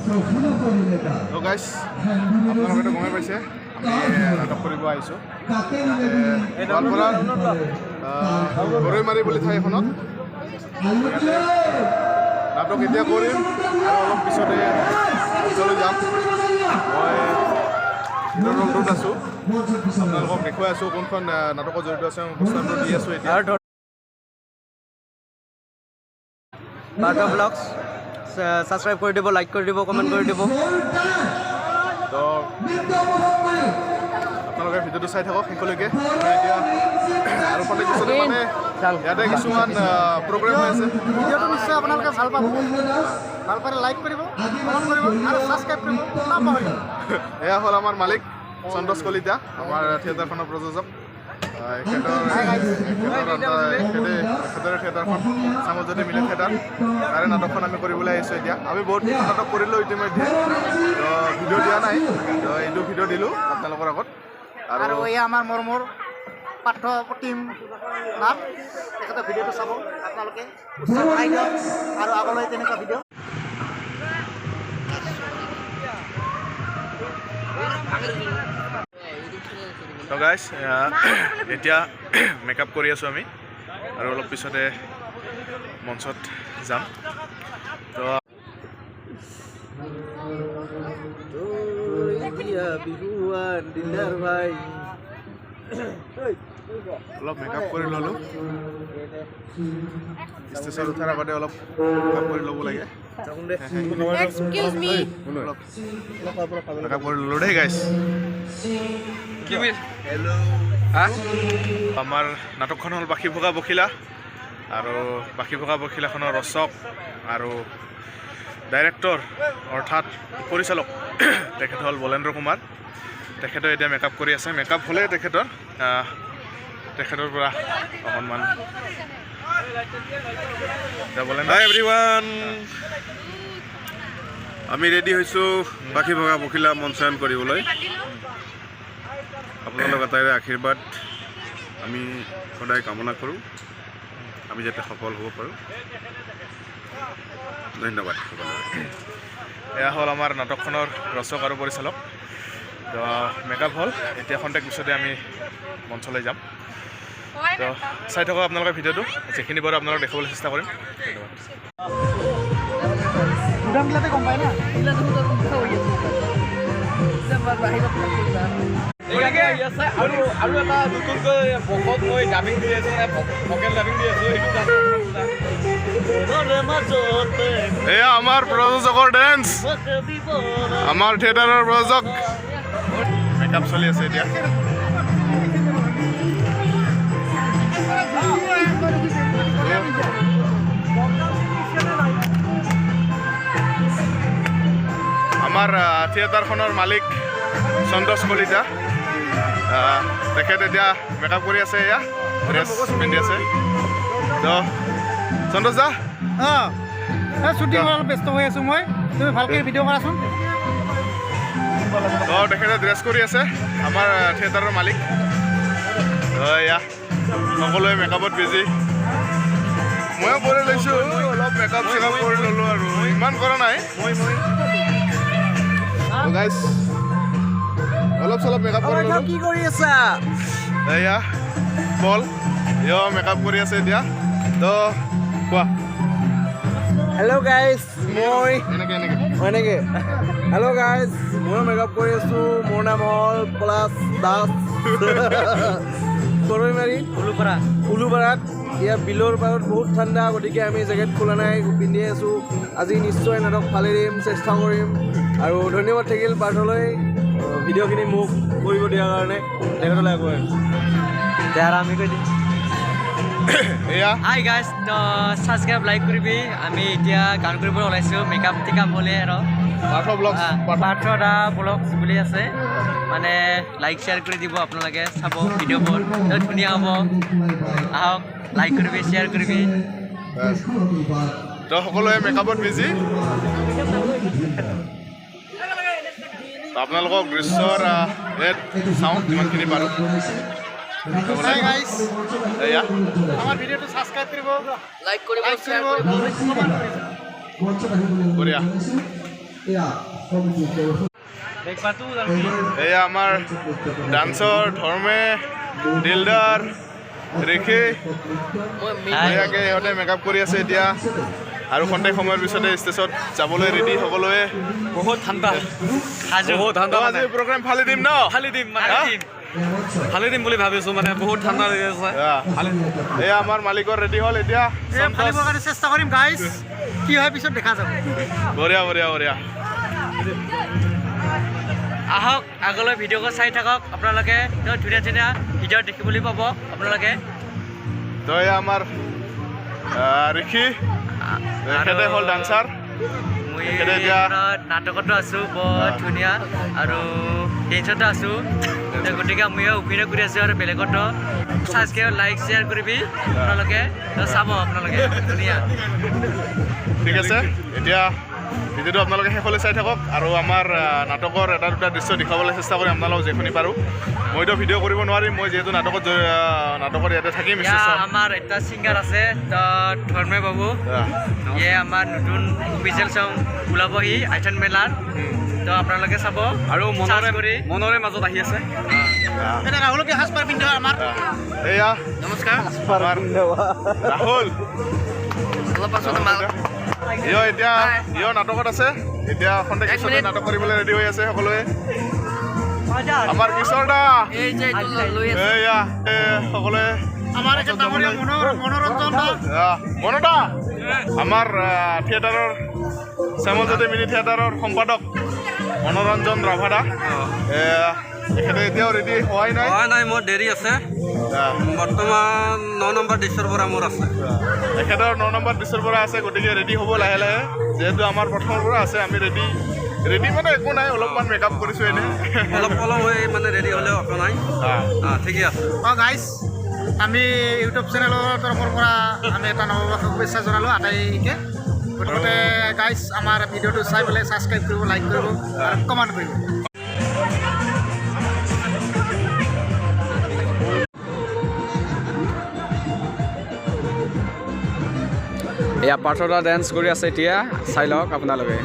তো গাইজ আপোনালোকেতো গমে পাইছে আমি নাটক কৰিব আহিছোঁ গোৱালপাৰা গৰৈমাৰী বুলি ঠাই এখনত নাটক এতিয়া কৰিম আৰু অলপ পিছতে অঞ্চললৈ যাম মই ভিতৰ ৰুমটোত আছোঁ আপোনালোকক দেখুৱাই আছোঁ কোনখন নাটকত জড়িত আছে মই প্ৰস্তাৱটো দি আছোঁ এতিয়া বাৰ্তা ব্লগছ সাবস্ক্ৰাইব কৰে দিব, লাইক কৰে দিব, কমেন্ট কৰে দিব। তো আপোনালোকে ভিডিঅ'টো চাই থাকক শেষলৈকে। এতিয়া আৰু ফালে কিছুমান মানে ইয়াতে কিছুমান প্ৰগ্ৰেম হৈ আছে। ভিডিঅ'টো নিশ্চয় আপোনালোকে ভাল পাব। ভাল পালে লাইক কৰিব, কমেন্ট কৰিব আৰু সাবস্ক্ৰাইব কৰিব নাপাহৰিব। এয়া হ'ল আমাৰ মালিক সন্তোষ কলিতা, আমাৰ থিয়েটাৰখনৰ প্ৰযোজক। তেখেতৰ থিয়েটাৰখন চামুজ্যোতি মিলি থিয়েটাৰ তাৰে নাটকখন আমি কৰিবলৈ আহিছোঁ এতিয়া। আমি বহুত নাটক কৰিলোঁ ইতিমধ্যে, তো ভিডিঅ' দিয়া নাই, তো এইটো ভিডিঅ' দিলোঁ আপোনালোকৰ আগত। আৰু এয়া আমাৰ মৰমৰ পাৰ্থ প্ৰতিম নাথ, তেখেতৰ ভিডিঅ'টো চাব আপোনালোকে, উৎসাহ বঢ়াই দিয়ক আৰু আগলৈ তেনেকুৱা ভিডিঅ'। তো গাইজ এতিয়া মেকআপ কৰি আছোঁ আমি আৰু অলপ পিছতে মঞ্চত যাম। তো অলপ মেকআপ কৰি ল'লোঁ, ষ্টেজত উঠাৰ আগতে অলপ মেকআপ কৰি ল'ব লাগে। Excuse me. মেকআপ কৰি ল'লোঁ দেই গাইজ। আমাৰ নাটকখন হ'ল বাকী ভগা বখিলা, আৰু বাকী ভগা বখিলাখনৰ ৰচক আৰু ডাইৰেক্টৰ অৰ্থাৎ পৰিচালক তেখেত হ'ল বলেন্দ্ৰ কুমাৰ। তেখেতে এতিয়া মেকআপ কৰি আছে। মেকআপ হ'লে তেখেতৰ পৰা অকণমান হাই এভৰিৱান, আমি ৰেডি হৈছোঁ বাকী ভগা বখিলা মঞ্চায়ন কৰিবলৈ। আপোনালোক এটাইৰে আশীৰ্বাদ আমি সদায় কামনা কৰোঁ, আমি যাতে সফল হ'ব পাৰোঁ। ধন্যবাদ সকলোকে। এয়া হ'ল আমাৰ নাটকখনৰ ৰচক আৰু পৰিচালক। তো মেকআপ হ'ল, এতিয়া খন্তেক পিছতে আমি মঞ্চলৈ যাম। তো চাই থাকক আপোনালোকে ভিডিঅ'টো, যিখিনি বাৰু আপোনালোকক দেখাবলৈ চেষ্টা কৰিম। গুদামবিলাতে গম পায় না। আৰু এটা নতুনকৈ বকত মই ডাবিং দি আছোঁ, ভকেল ডাবিং দি আছোঁ। এয়া আমাৰ প্ৰযোজকৰ ডেন্স, আমাৰ থিয়েটাৰৰ প্ৰযোজক। মেকআপ চলি আছে এতিয়া। আমাৰ থিয়েটাৰখনৰ মালিক সন্তোষ কলিতা, তেখেত এতিয়া মেকআপ কৰি আছে। এয়া ড্ৰেছ পিন্ধি আছে। তো সন্তোষ দা, শ্বুটিং অলপ ব্যস্ত হৈ আছোঁ মই, তুমি ভালকৈ ভিডিঅ' কৰাচোন। তো তেখেতে ড্ৰেছ কৰি আছে, আমাৰ থিয়েটাৰৰ মালিক। এয়া সকলোৱে মেকআপত বিজি, ময়ো কৰি লৈছোঁ, অলপ মেকআপ চেকআপ কৰি ল'লোঁ আৰু ইমান কৰা নাই। গাইজ অলপ চলপ মেকআপ কৰি ল'লোঁ। কি কৰি আছা? এয়া বল মেকআপ কৰি আছে এতিয়া। তো কোৱা। হেল্ল' গাইজ, মই এনেকৈ হেল্ল' গাইজ, মই মেকআপ কৰি আছোঁ। মোৰ নাম হ'ল পলাশ দাস, গৰৈমাৰী উলুপাৰাত। ইয়াত বিলৰ পাৰত বহুত ঠাণ্ডা, গতিকে আমি জেকেট খোলা নাই, পিন্ধি আছোঁ। আজি নিশ্চয় নাটক ফালি দিম, চেষ্টা কৰিম। আৰু ধন্যবাদ থাকিল পাৰ্থলৈ ভিডিঅ'খিনি মোক কৰিব দিয়াৰ কাৰণে। তেখেতলৈ আগুৱাই আমি কৈ দিম। এয়া হাই গাইজ, ছাবস্ক্ৰাইব লাইক কৰিবি। আমি এতিয়া গান কৰিবলৈ ওলাইছোঁ, মেকআপ টেকআপ হ'লে আৰু পাৰ্থ ব্লগছ, পাৰ্থ দা ব্লগছ বুলি আছে, মানে লাইক শ্বেয়াৰ কৰি দিব আপোনালোকে, চাব ভিডিঅ'বোৰ ধুনীয়া হ'ব। আহক, লাইক কৰিবি, শ্বেয়াৰ কৰিবি। তো সকলোৱে মেকআপত বিজি। আপোনালোকক দৃশ্যৰ চাওঁ যিমানখিনি পাৰোঁ। এয়া আমাৰ ভিডিঅ'টো ছাবস্ক্ৰাইব কৰিব, লাইক কৰিব, বঢ়িয়া। এয়া আমাৰ ডান্সৰ ধৰ্মে দিলদাৰ ৰেখি এয়াকে ইহঁতে মেকআপ কৰি আছে এতিয়া আৰু খন্তেক সময়ৰ পিছতে ষ্টেজত যাবলৈ ৰেডি সকলোৱে বহুত ঠাণ্ডা আজি প্ৰগ্ৰাম ফালি দিম ন ফালি দিম বুলি ভাবিছোঁ মানে বহুত ঠাণ্ডা লাগি আছে এয়া আমাৰ মালিকৰ ৰেডি হ'ল এতিয়া চেষ্টা কৰিম গাইজ কি হয় পিছত দেখা যাব বঢ়িয়া বঢ়িয়া বঢ়িয়া আহক আগলৈ ভিডিঅ'খন চাই থাকক আপোনালোকে ধুনীয়া ধুনীয়া ভিডিঅ' দেখিবলৈ পাব আপোনালোকে তো এয়া আমাৰ ঋষি এখেতে হ'ল ডান্সাৰ মই এখেতে এতিয়া নাটকতো আছোঁ বৰ ধুনীয়া আৰু ডেন্সতো আছোঁ গতিকে ময়ো অভিনয় কৰি আছোঁ আৰু বেলেগতো ছাবস্ক্ৰাইব লাইক শ্বেয়াৰ কৰিবি আপোনালোকে চাব আপোনালোকে ধুনীয়া ঠিক আছে এতিয়া ভিডিঅ'টো আপোনালোকে শেষলৈ চাই থাকক আৰু আমাৰ নাটকৰ এটা দুটা দৃশ্য দেখুৱাবলৈ চেষ্টা কৰিম আপোনালোকক যিখিনি পাৰোঁ মইতো ভিডিঅ' কৰিব নোৱাৰিম মই যিহেতু নাটকত ইয়াতে থাকিম আমাৰ এটা ছিংগাৰ আছে ধৰ্মে বাবু ইয়ে আমাৰ নতুন অফিচিয়েল চং ওলাবহি আইথন মেলাৰ তো আপোনালোকে চাব আৰু মনৰে মাজত আহি আছে ৰাহুলকে সাজপাৰ পিন্ধা আমাৰ এয়া নমস্কাৰ আমাৰ ৰাহুল এতিয়া নাটকত আছে এতিয়া খন্তেক পিছতে নাটক কৰিবলৈ ৰেডি হৈ আছে সকলোৱে আমাৰ কিশোৰ দা এয়া সকলোৱে আমাৰ একে ডাঙৰীয়া মনোৰঞ্জন মনতা আমাৰ থিয়েটাৰৰ শ্যামলজ্যোতি মিনি থিয়েটাৰৰ সম্পাদক মনোৰঞ্জন ৰাভাদা এখেতে এতিয়াও ৰেডি হোৱাই নাই মোৰ দেৰি আছে বৰ্তমান 9 নম্বৰ দৃশ্যৰ পৰা মোৰ আছে এখেতৰ 9 নম্বৰ দৃশ্যৰ পৰা আছে গতিকে ৰেডি হ'ব লাহে লাহে যিহেতু আমাৰ প্ৰথমৰ পৰা আছে আমি ৰেডি মানে একো নাই অলপমান মেকআপ কৰিছোঁ এনেই অলপ হৈ মানে ৰেডি হ'লেও একো নাই ঠিকে আছে গাইজ আমি ইউটিউব চেনেলৰ তৰফৰ পৰা আমি এটা নৱবৰ্ষৰ শুভেচ্ছা জনালোঁ আটাইকে গতিকে গাইজ আমাৰ ভিডিঅ'টো চাই পেলাই ছাবস্ক্ৰাইব কৰিব লাইক কৰিব আৰু কমেণ্ট কৰিব এয়া পাৰ্থদা ডেন্স কৰি আছে এতিয়া চাই লওক আপোনালোকে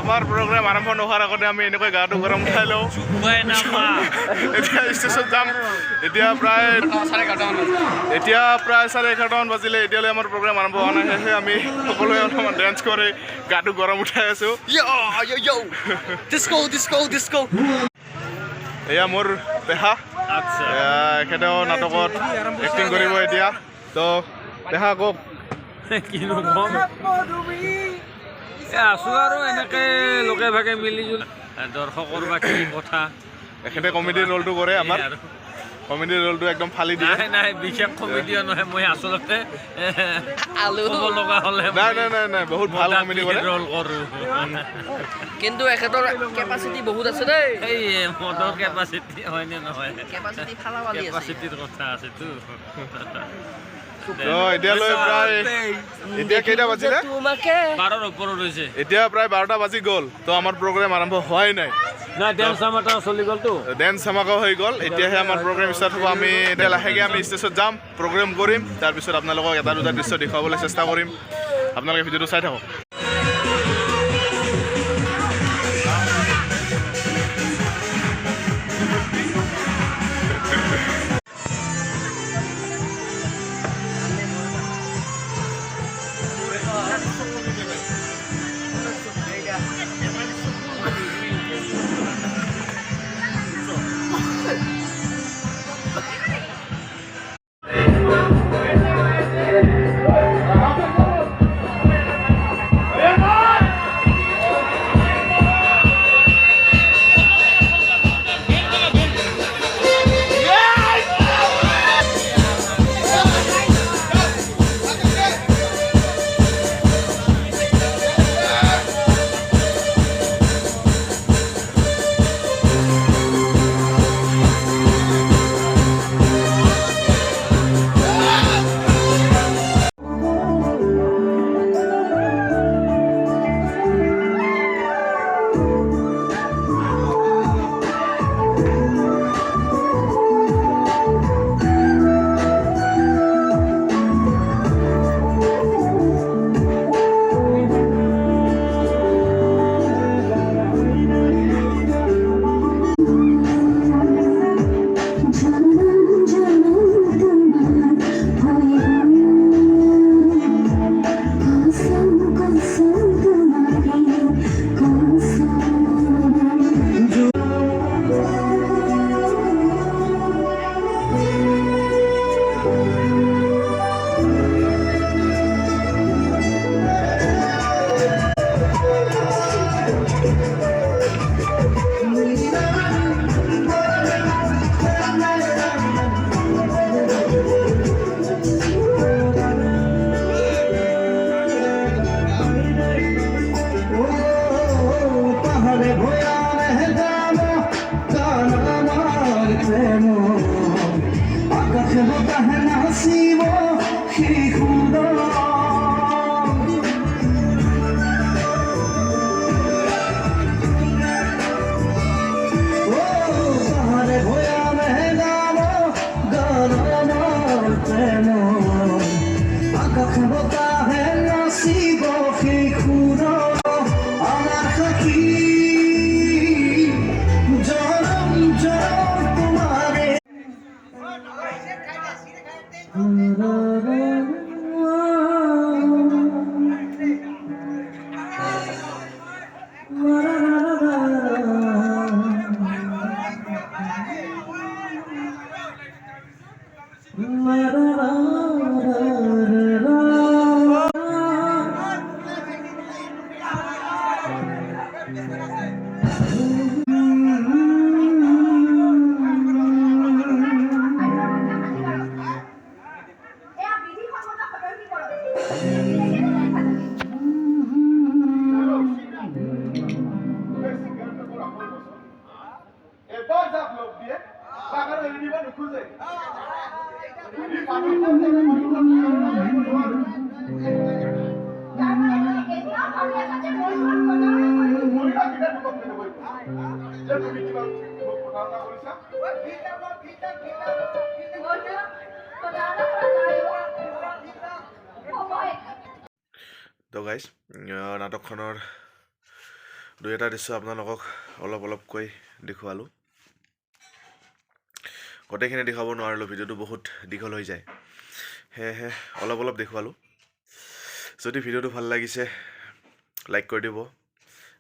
আমাৰ প্ৰগ্ৰাম আৰম্ভ নোহোৱাৰ আগতে আমি এনেকৈ গাটো গৰম উঠাই লওঁ এতিয়া ষ্টেজত যাম এতিয়া প্ৰায় 11:30 বাজিলে এতিয়ালৈ আমাৰ প্ৰগ্ৰাম আৰম্ভ হোৱা নাই সেয়েহে আমি সকলোৱে অলপমান ডেন্স কৰি গাটো গৰম উঠাই আছোঁ এয়া মোৰ পেহা এখেতেও নাটকত এক্টিং কৰিব এতিয়া তো পেহা কওক কিনো কম আছোঁ আৰু এনেকৈ লগে ভাগে মিলি জুলি দৰ্শকৰ বাকী কথা এখেতে কমেডিৰ ৰ'লটো কৰে আমাৰ কমেডিৰ ৰ'লটো একদম ফালি দিয়ে নাই বিশেষ কমেডিও নহয় মই আচলতে ক'ব লগা হ'লে নাই বহুত ভাল কমেডি কৰে ৰ'ল কৰোঁ কিন্তু এখেতৰ কেপাচিটি বহুত আছে দেই এই মদৰ কেপাচিটি হয়নে নহয় কেপাচিটি ফালাৱালি আছে কেপাচিটিৰ কথা আছেতো এতিয়ালৈ প্ৰায় এতিয়া কেইটা বাজিলে তোমাকে 12ৰ ওপৰত হৈছে এতিয়া প্ৰায় 12টা বাজি গ'ল তো আমাৰ প্ৰগ্ৰাম আৰম্ভ হোৱাই নাই ডেন্স ধামাকাও হৈ গ'ল এতিয়াহে আমাৰ প্ৰগ্ৰেম ষ্টাৰ্ট হ'ব আমি এতিয়া লাহেকৈ আমি ষ্টেজত যাম প্ৰগ্ৰেম কৰিম তাৰপিছত আপোনালোকক এটা দুটা দৃশ্য দেখুৱাবলৈ চেষ্টা কৰিম আপোনালোকে ভিডিঅ'টো চাই থাকক তো গাইজ নাটকখনৰ দুই এটা দৃশ্য আপোনালোকক অলপকৈ দেখুৱালোঁ গোটেইখিনি দেখুৱাব নোৱাৰিলোঁ ভিডিঅ'টো বহুত দীঘল হৈ যায় সেয়েহে অলপ দেখুৱালোঁ যদি ভিডিঅ'টো ভাল লাগিছে লাইক কৰি দিব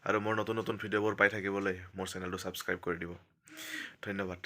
আৰু মোৰ নতুন ভিডিঅ'বোৰ পাই থাকিবলৈ মোৰ চেনেলটো ছাবস্ক্ৰাইব কৰি দিব ধন্যবাদ